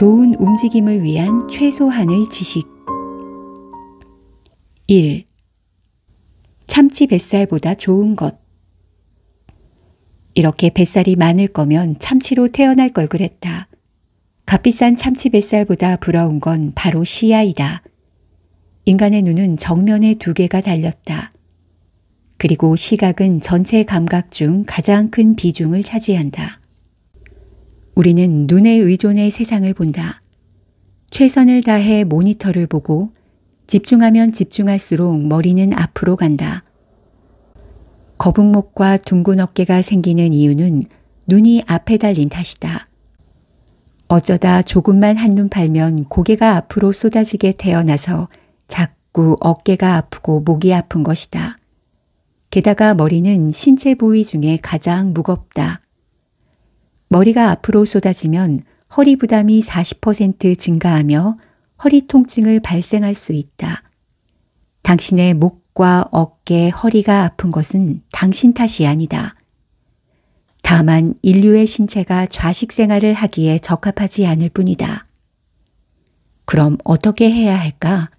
좋은 움직임을 위한 최소한의 지식. 1. 참치 뱃살보다 좋은 것. 이렇게 뱃살이 많을 거면 참치로 태어날 걸 그랬다. 값비싼 참치 뱃살보다 부러운 건 바로 시야이다. 인간의 눈은 정면에 두 개가 달렸다. 그리고 시각은 전체 감각 중 가장 큰 비중을 차지한다. 우리는 눈에 의존해 세상을 본다. 최선을 다해 모니터를 보고 집중하면 집중할수록 머리는 앞으로 간다. 거북목과 둥근 어깨가 생기는 이유는 눈이 앞에 달린 탓이다. 어쩌다 조금만 한눈 팔면 고개가 앞으로 쏟아지게 태어나서 자꾸 어깨가 아프고 목이 아픈 것이다. 게다가 머리는 신체 부위 중에 가장 무겁다. 머리가 앞으로 쏟아지면 허리 부담이 40% 증가하며 허리 통증을 발생할 수 있다. 당신의 목과 어깨, 허리가 아픈 것은 당신 탓이 아니다. 다만 인류의 신체가 좌식 생활을 하기에 적합하지 않을 뿐이다. 그럼 어떻게 해야 할까?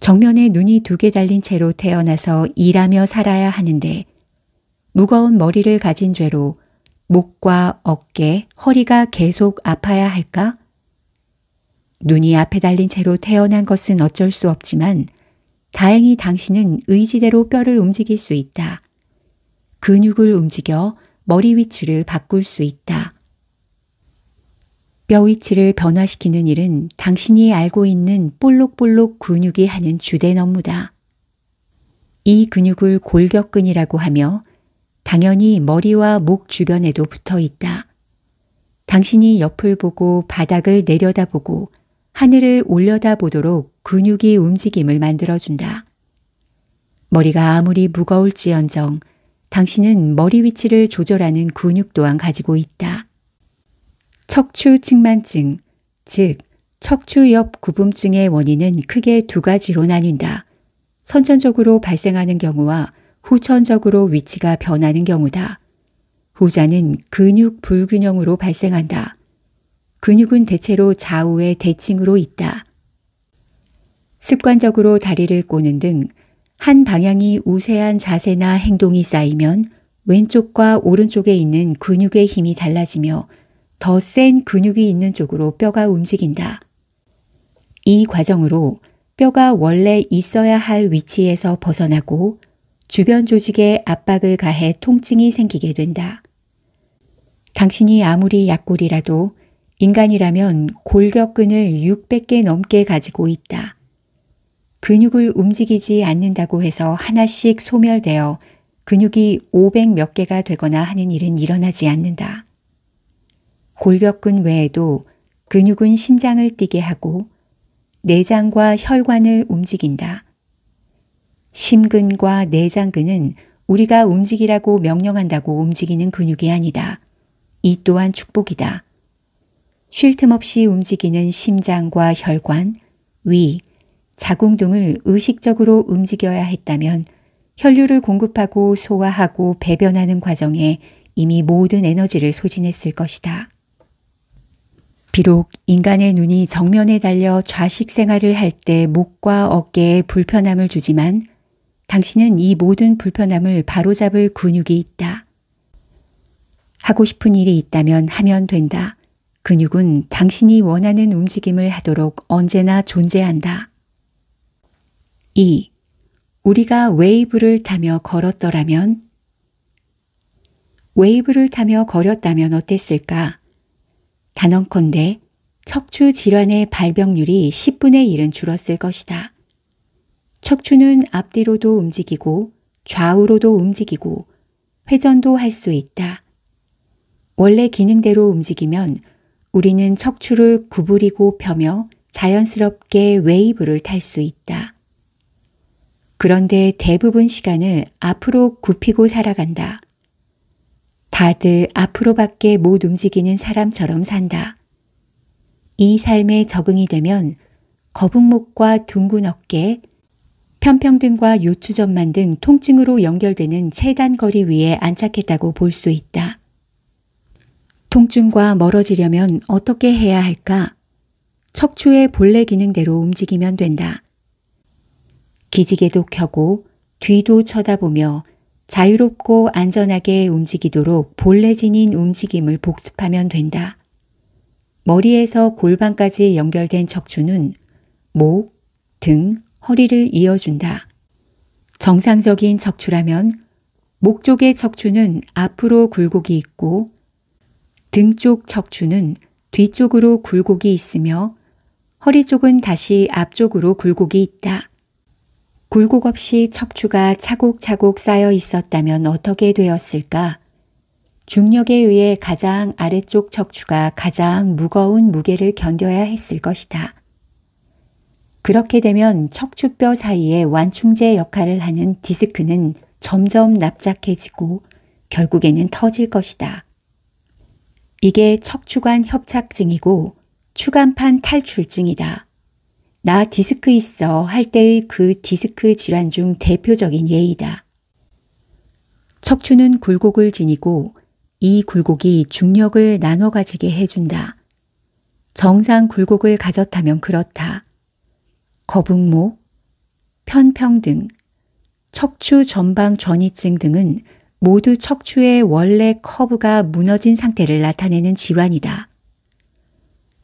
정면에 눈이 두 개 달린 채로 태어나서 일하며 살아야 하는데 무거운 머리를 가진 죄로 목과 어깨, 허리가 계속 아파야 할까? 눈이 앞에 달린 채로 태어난 것은 어쩔 수 없지만 다행히 당신은 의지대로 뼈를 움직일 수 있다. 근육을 움직여 머리 위치를 바꿀 수 있다. 뼈 위치를 변화시키는 일은 당신이 알고 있는 볼록볼록 근육이 하는 주된 업무다. 이 근육을 골격근이라고 하며 당연히 머리와 목 주변에도 붙어 있다. 당신이 옆을 보고 바닥을 내려다보고 하늘을 올려다보도록 근육이 움직임을 만들어준다. 머리가 아무리 무거울지언정 당신은 머리 위치를 조절하는 근육 또한 가지고 있다. 척추측만증, 즉 척추 옆 구분증의 원인은 크게 두 가지로 나뉜다. 선천적으로 발생하는 경우와 후천적으로 위치가 변하는 경우다. 후자는 근육 불균형으로 발생한다. 근육은 대체로 좌우의 대칭으로 있다. 습관적으로 다리를 꼬는 등 한 방향이 우세한 자세나 행동이 쌓이면 왼쪽과 오른쪽에 있는 근육의 힘이 달라지며 더 센 근육이 있는 쪽으로 뼈가 움직인다. 이 과정으로 뼈가 원래 있어야 할 위치에서 벗어나고 주변 조직에 압박을 가해 통증이 생기게 된다. 당신이 아무리 약골이라도 인간이라면 골격근을 600개 넘게 가지고 있다. 근육을 움직이지 않는다고 해서 하나씩 소멸되어 근육이 500 몇 개가 되거나 하는 일은 일어나지 않는다. 골격근 외에도 근육은 심장을 뛰게 하고 내장과 혈관을 움직인다. 심근과 내장근은 우리가 움직이라고 명령한다고 움직이는 근육이 아니다. 이 또한 축복이다. 쉴 틈 없이 움직이는 심장과 혈관, 위, 자궁 등을 의식적으로 움직여야 했다면 혈류를 공급하고 소화하고 배변하는 과정에 이미 모든 에너지를 소진했을 것이다. 비록 인간의 눈이 정면에 달려 좌식 생활을 할 때 목과 어깨에 불편함을 주지만 당신은 이 모든 불편함을 바로잡을 근육이 있다. 하고 싶은 일이 있다면 하면 된다. 근육은 당신이 원하는 움직임을 하도록 언제나 존재한다. 2. 우리가 웨이브를 타며 걸었더라면? 웨이브를 타며 걸었다면 어땠을까? 단언컨대 척추 질환의 발병률이 10분의 1은 줄었을 것이다. 척추는 앞뒤로도 움직이고 좌우로도 움직이고 회전도 할 수 있다. 원래 기능대로 움직이면 우리는 척추를 구부리고 펴며 자연스럽게 웨이브를 탈 수 있다. 그런데 대부분 시간을 앞으로 굽히고 살아간다. 다들 앞으로밖에 못 움직이는 사람처럼 산다. 이 삶에 적응이 되면 거북목과 둥근 어깨, 편평등과 요추전만 등 통증으로 연결되는 체단거리 위에 안착했다고 볼 수 있다. 통증과 멀어지려면 어떻게 해야 할까? 척추의 본래 기능대로 움직이면 된다. 기지개도 켜고 뒤도 쳐다보며 자유롭고 안전하게 움직이도록 본래 지닌 움직임을 복습하면 된다. 머리에서 골반까지 연결된 척추는 목, 등, 허리를 이어준다. 정상적인 척추라면 목 쪽의 척추는 앞으로 굴곡이 있고 등 쪽 척추는 뒤쪽으로 굴곡이 있으며 허리 쪽은 다시 앞쪽으로 굴곡이 있다. 굴곡 없이 척추가 차곡차곡 쌓여 있었다면 어떻게 되었을까? 중력에 의해 가장 아래쪽 척추가 가장 무거운 무게를 견뎌야 했을 것이다. 그렇게 되면 척추뼈 사이에 완충제 역할을 하는 디스크는 점점 납작해지고 결국에는 터질 것이다. 이게 척추관 협착증이고 추간판 탈출증이다. 나 디스크 있어 할 때의 그 디스크 질환 중 대표적인 예이다. 척추는 굴곡을 지니고 이 굴곡이 중력을 나눠 가지게 해준다. 정상 굴곡을 가졌다면 그렇다. 거북목, 편평등, 척추 전방 전이증 등은 모두 척추의 원래 커브가 무너진 상태를 나타내는 질환이다.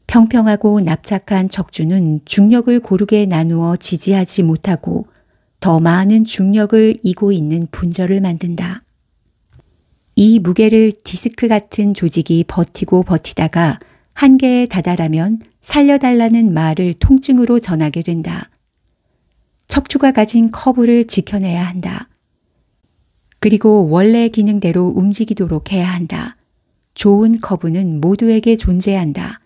평평하고 납작한 척추는 중력을 고르게 나누어 지지하지 못하고 더 많은 중력을 이고 있는 분절을 만든다. 이 무게를 디스크 같은 조직이 버티고 버티다가 한계에 다다라면 살려달라는 말을 통증으로 전하게 된다. 척추가 가진 커브를 지켜내야 한다. 그리고 원래 기능대로 움직이도록 해야 한다. 좋은 커브는 모두에게 존재한다.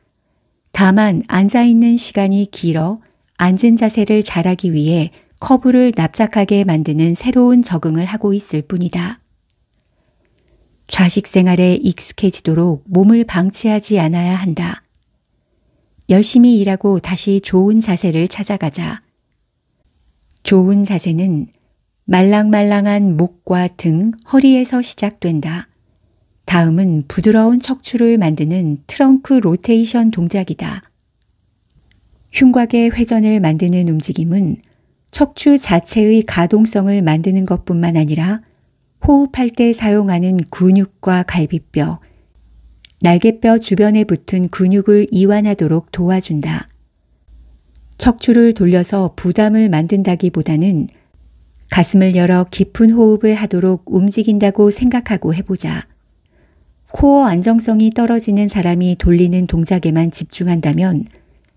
다만 앉아있는 시간이 길어 앉은 자세를 잘하기 위해 커브를 납작하게 만드는 새로운 적응을 하고 있을 뿐이다. 좌식 생활에 익숙해지도록 몸을 방치하지 않아야 한다. 열심히 일하고 다시 좋은 자세를 찾아가자. 좋은 자세는 말랑말랑한 목과 등, 허리에서 시작된다. 다음은 부드러운 척추를 만드는 트렁크 로테이션 동작이다. 흉곽의 회전을 만드는 움직임은 척추 자체의 가동성을 만드는 것뿐만 아니라 호흡할 때 사용하는 근육과 갈비뼈, 날개뼈 주변에 붙은 근육을 이완하도록 도와준다. 척추를 돌려서 부담을 만든다기보다는 가슴을 열어 깊은 호흡을 하도록 움직인다고 생각하고 해보자. 코어 안정성이 떨어지는 사람이 돌리는 동작에만 집중한다면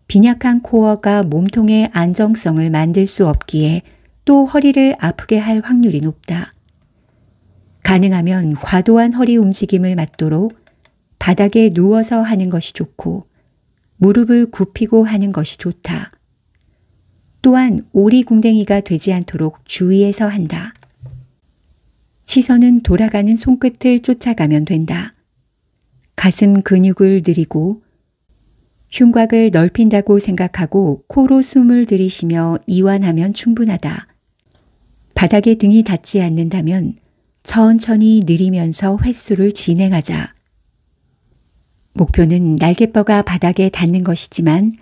빈약한 코어가 몸통의 안정성을 만들 수 없기에 또 허리를 아프게 할 확률이 높다. 가능하면 과도한 허리 움직임을 막도록 바닥에 누워서 하는 것이 좋고 무릎을 굽히고 하는 것이 좋다. 또한 오리궁뎅이가 되지 않도록 주의해서 한다. 시선은 돌아가는 손끝을 쫓아가면 된다. 가슴 근육을 늘이고 흉곽을 넓힌다고 생각하고 코로 숨을 들이쉬며 이완하면 충분하다. 바닥에 등이 닿지 않는다면 천천히 느리면서 횟수를 진행하자. 목표는 날개뼈가 바닥에 닿는 것이지만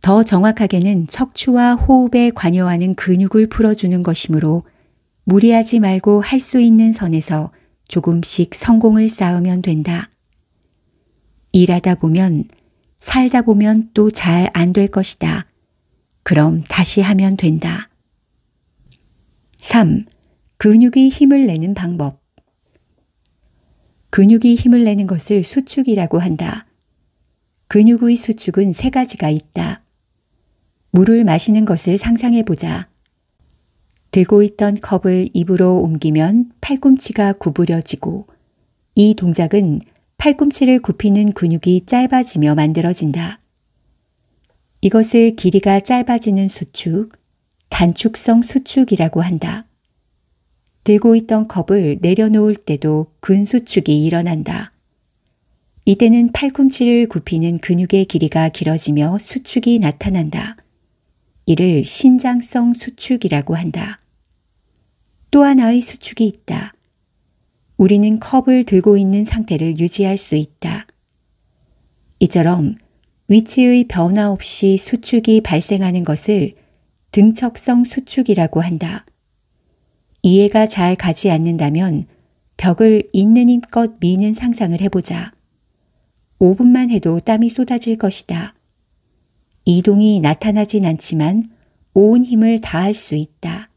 더 정확하게는 척추와 호흡에 관여하는 근육을 풀어주는 것이므로 무리하지 말고 할 수 있는 선에서 조금씩 성공을 쌓으면 된다. 일하다 보면, 살다 보면 또 잘 안 될 것이다. 그럼 다시 하면 된다. 3. 근육이 힘을 내는 방법. 근육이 힘을 내는 것을 수축이라고 한다. 근육의 수축은 3가지가 있다. 물을 마시는 것을 상상해 보자. 들고 있던 컵을 입으로 옮기면 팔꿈치가 구부려지고 이 동작은 팔꿈치를 굽히는 근육이 짧아지며 만들어진다. 이것을 길이가 짧아지는 수축, 단축성 수축이라고 한다. 들고 있던 컵을 내려놓을 때도 근수축이 일어난다. 이때는 팔꿈치를 굽히는 근육의 길이가 길어지며 수축이 나타난다. 이를 신장성 수축이라고 한다. 또 하나의 수축이 있다. 우리는 컵을 들고 있는 상태를 유지할 수 있다. 이처럼 위치의 변화 없이 수축이 발생하는 것을 등척성 수축이라고 한다. 이해가 잘 가지 않는다면 벽을 있는 힘껏 미는 상상을 해보자. 5분만 해도 땀이 쏟아질 것이다. 이동이 나타나진 않지만 온 힘을 다할 수 있다.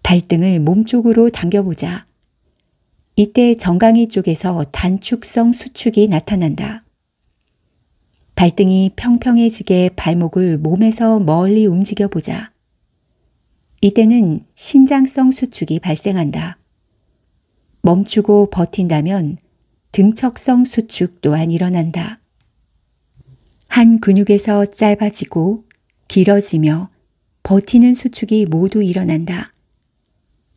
발등을 몸쪽으로 당겨보자. 이때 정강이 쪽에서 단축성 수축이 나타난다. 발등이 평평해지게 발목을 몸에서 멀리 움직여보자. 이때는 신장성 수축이 발생한다. 멈추고 버틴다면 등척성 수축 또한 일어난다. 한 근육에서 짧아지고 길어지며 버티는 수축이 모두 일어난다.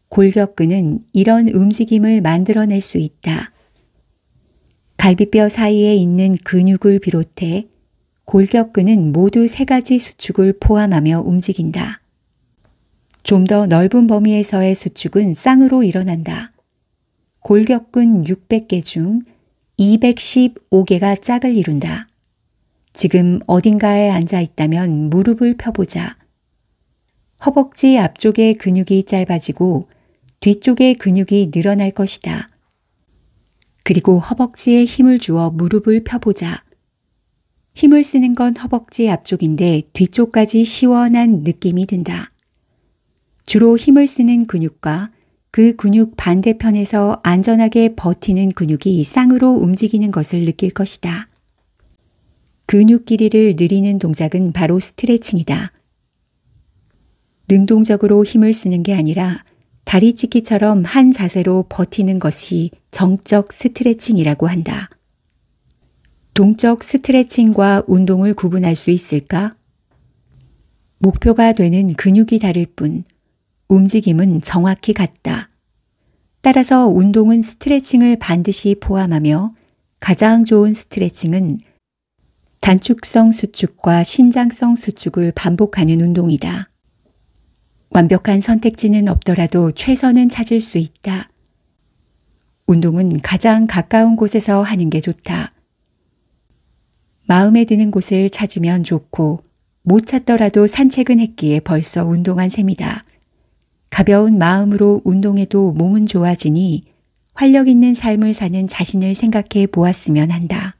골격근은 이런 움직임을 만들어낼 수 있다. 갈비뼈 사이에 있는 근육을 비롯해 골격근은 모두 3가지 수축을 포함하며 움직인다. 좀 더 넓은 범위에서의 수축은 쌍으로 일어난다. 골격근 600개 중 215개가 짝을 이룬다. 지금 어딘가에 앉아 있다면 무릎을 펴보자. 허벅지 앞쪽의 근육이 짧아지고 뒤쪽의 근육이 늘어날 것이다. 그리고 허벅지에 힘을 주어 무릎을 펴보자. 힘을 쓰는 건 허벅지 앞쪽인데 뒤쪽까지 시원한 느낌이 든다. 주로 힘을 쓰는 근육과 그 근육 반대편에서 안전하게 버티는 근육이 쌍으로 움직이는 것을 느낄 것이다. 근육 길이를 늘리는 동작은 바로 스트레칭이다. 능동적으로 힘을 쓰는 게 아니라 다리 찢기처럼 한 자세로 버티는 것이 정적 스트레칭이라고 한다. 동적 스트레칭과 운동을 구분할 수 있을까? 목표가 되는 근육이 다를 뿐 움직임은 정확히 같다. 따라서 운동은 스트레칭을 반드시 포함하며 가장 좋은 스트레칭은 단축성 수축과 신장성 수축을 반복하는 운동이다. 완벽한 선택지는 없더라도 최선은 찾을 수 있다. 운동은 가장 가까운 곳에서 하는 게 좋다. 마음에 드는 곳을 찾으면 좋고 못 찾더라도 산책은 했기에 벌써 운동한 셈이다. 가벼운 마음으로 운동해도 몸은 좋아지니 활력 있는 삶을 사는 자신을 생각해 보았으면 한다.